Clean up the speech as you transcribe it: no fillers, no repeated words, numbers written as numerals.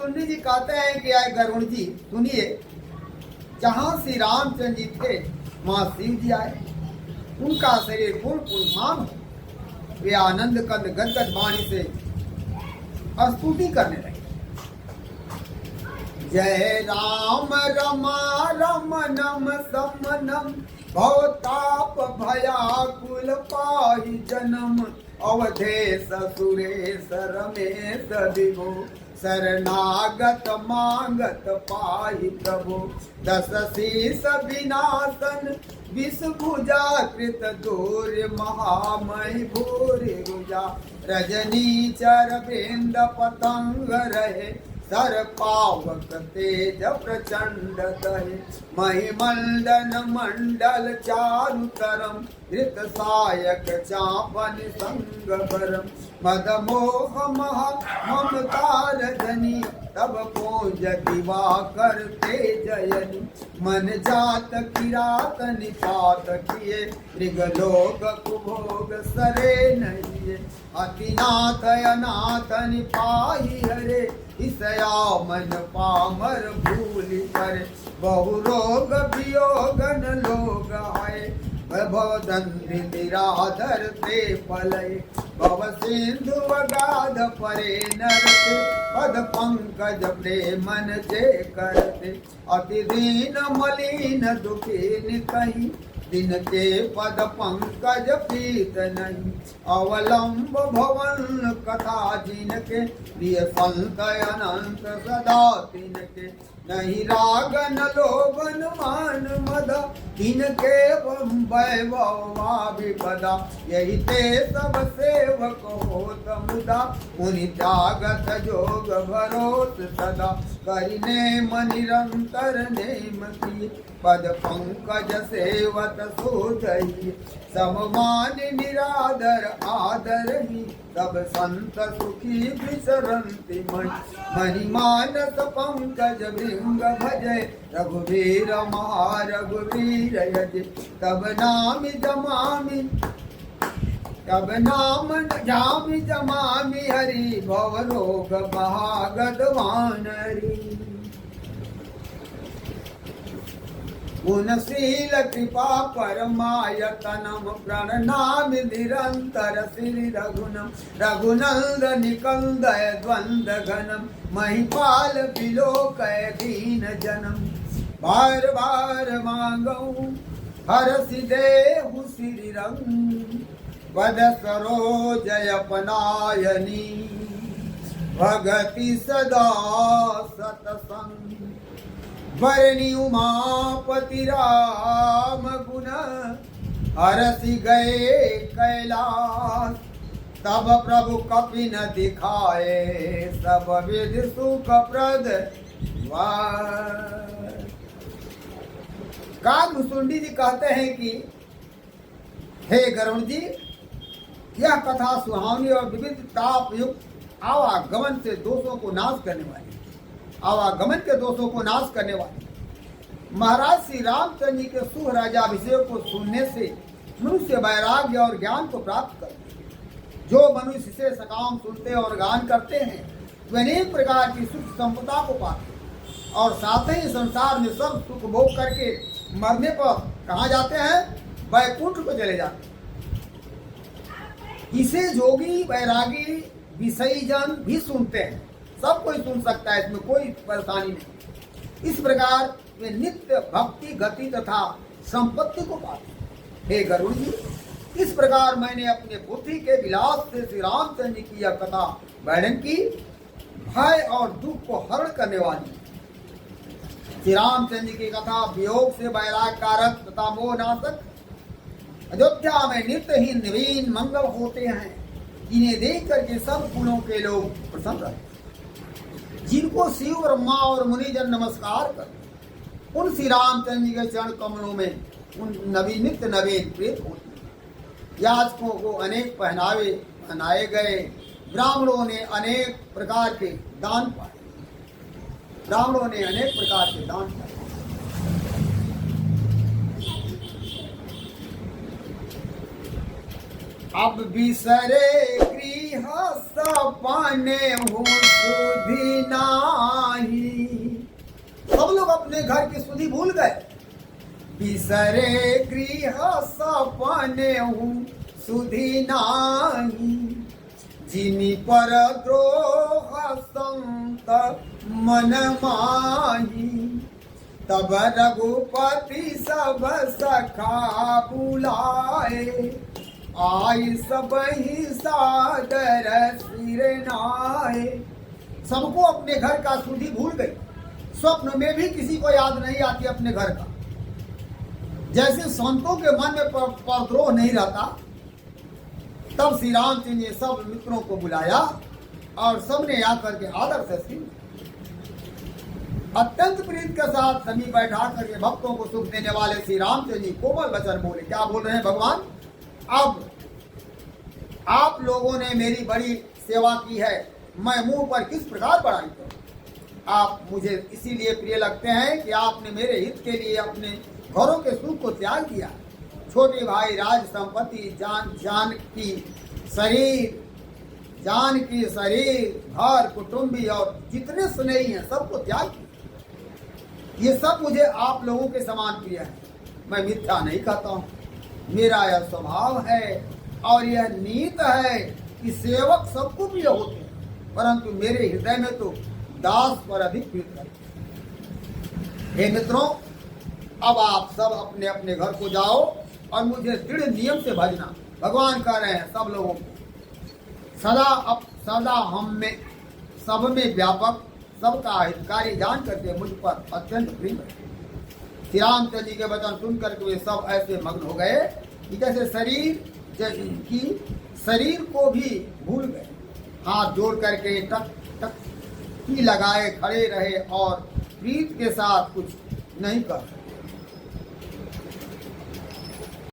मुसुंडी जी कहते हैं कि आए गरुड़ जी सुनिए, जहां श्री रामचंद्र जी थे वहां शिव जी आए, उनका शरीर पूर्ण पुरुषमान हो, वे आनंद कंद गदगद वाणी से स्तुति करने लगे। जय राम रमा रमनम समनम भवताप भयाकुल पाहि जन्म अवधेश सुरेश रमेश विभो शरणागत मांगत पाहि प्रभु दस शीस विनाशन विष भुजा कृत दूर महामय भूरि रुजा रजनी चर बिंद पतंग रहे सर पावक तेज प्रचंड दहे महिमंडन मंडल चारु तरम धृत सायक चापन संग भरम मद मोह महा ममतार धनी तब पूज दिवाकर तेजयनी मन जात किरात निपात किए मृगलोक कुभोग सरे नहीं अतिनाथ अनाथ निपाही हरे ईसया मन पामर भूल कर बहु रोग वियोगन लोग आए भवदंधि निराधर ते पलय भव सिंधु अगाध परे नरते पद पंकज प्रेमन जे करते अति दीन मलिन दुखीन कहीं दिन के पद पंकज प्रीत नहीं अवलंब भवन कथा जिनके प्रिय संत अनंत सदा तिनके नहीं राग न लोभन मान मद तिनके वैभवाभिपदा यही ते सब सेवक होत मुदा मुनि त्यागत जोग भरोस सदा करिने मन निरंतर नेम की पद पंकज सेवत सोधई सममान निरादर आदर ही सब संत सुखी विसरंति मणि मानस पंकज भृंग भजय रघुवीर महारघुवीर यज तब नाम जामि जमामि हरि भव रोग भागद वानरी गुणशील कृपा परमायतनम प्रणनामि निरंतर श्री रघुनम रघुनंद निकंदय द्वंद घनम महिपाल बिलोकय दीन जनम बार बार मांगऊ हरसि देहु श्री रंग वद सरोजय अपनायनी भगति सदा सतसंग वरणी उमापति राम गुण हरसि गए कैलाश तब प्रभु कपि न दिखाए सब विधि सुख प्रद कागभूषुंडी जी कहते हैं कि हे गरुड़ जी, यह कथा सुहावनी और विविध ताप युक्त आवागमन से दोषों को नाश करने वाली, आवागमन के दोषों को नाश करने वाली। महाराज श्री रामचंद्र जी के शुभ राज्याभिषेक को सुनने से मनुष्य वैराग्य और ज्ञान को प्राप्त करते हैं। जो मनुष्य से सकाम सुनते और गान करते हैं वे अनेक प्रकार की सुख संपदा को पाते हैं और साथ ही संसार में सब सुख भोग करके मरने पर कहाँ जाते हैं? वैकुंठ को चले जाते हैं। इसे जोगी वैरागी विषयी जन भी सुनते हैं, सब कोई सुन सकता है, इसमें कोई परेशानी नहीं। इस प्रकार वे नित्य भक्ति गति तथा संपत्ति को पाते हैं। हे गरुड़ जी, इस प्रकार मैंने अपने बुद्धि के विलास से श्री रामचंद्र जी की यह कथा वर्णन की, भय और दुख को हरण करने वाली। श्री रामचंद्र जी की कथा वियोग से वैराग कारक तथा मोह नाशक। अयोध्या में नित्य ही नवीन मंगल होते हैं, जिन्हें देख करके सब गुणों के लोग प्रसन्न रहते, जिनको शिव ब्रह्मा और मुनिजन नमस्कार करते, उन श्री रामचंद्र जी के चरण कमलों में उन नित्य नवीन प्रेत होते। याचकों को अनेक पहनावे पहनाए गए, ब्राह्मणों ने अनेक प्रकार के दान पाए, ब्राह्मणों ने अनेक प्रकार के दान पाए। अब बिसरे गृह सपने हूँ सुधीना अपने घर की सुधि भूल गए। बिसरे गृह सपने हूँ सुधि नाही, जिनि पर द्रोह संत मन माही। तब रघुपति सब सखा बुलाए, आई सब ही सादर सिर नाए। सबको अपने घर का सुधि भूल गई। स्वप्न में भी किसी को याद नहीं आती अपने घर का। जैसे संतों के मन में परद्रोह नहीं रहता, तब श्री रामचंद्र ने सब मित्रों को बुलाया और सबने आकर के आदर से सुना। अत्यंत प्रीत के साथ सभी बैठा करके भक्तों को सुख देने वाले श्री रामचंद्र जी कोमल वचन बोले। क्या बोल रहे हैं भगवान? अब आप लोगों ने मेरी बड़ी सेवा की है, मैं मुंह पर किस प्रकार बड़ाई करूं? आप मुझे इसीलिए प्रिय लगते हैं कि आपने मेरे हित के लिए अपने घरों के सुख को त्याग दिया। छोटे भाई राज संपत्ति जान की शरीर घर कुटुंबी और जितने स्नेही हैं सबको त्याग किया। ये सब मुझे आप लोगों के समान प्रिय है। मैं मिथ्या नहीं कहता हूँ, मेरा यह स्वभाव है और यह नीत है कि सेवक सबको प्रिय होते हैं, परंतु मेरे हृदय में तो दास पर अधिक प्रीत है। हे मित्रों, अब आप सब अपने अपने घर को जाओ और मुझे दृढ़ नियम से भजना। भगवान कह रहे हैं सब लोगों को, सदा हम में सब में व्यापक, सबका हितकारी जान करके मुझ पर अत्यंत प्रिय है। श्री रामचंद्र जी के वचन सुन करके वे सब ऐसे मग्न हो गए कि जैसे शरीर को भी भूल गए। हाथ जोड़ करके टक टक लगाए खड़े रहे और प्रीत के साथ कुछ नहीं कर सकते।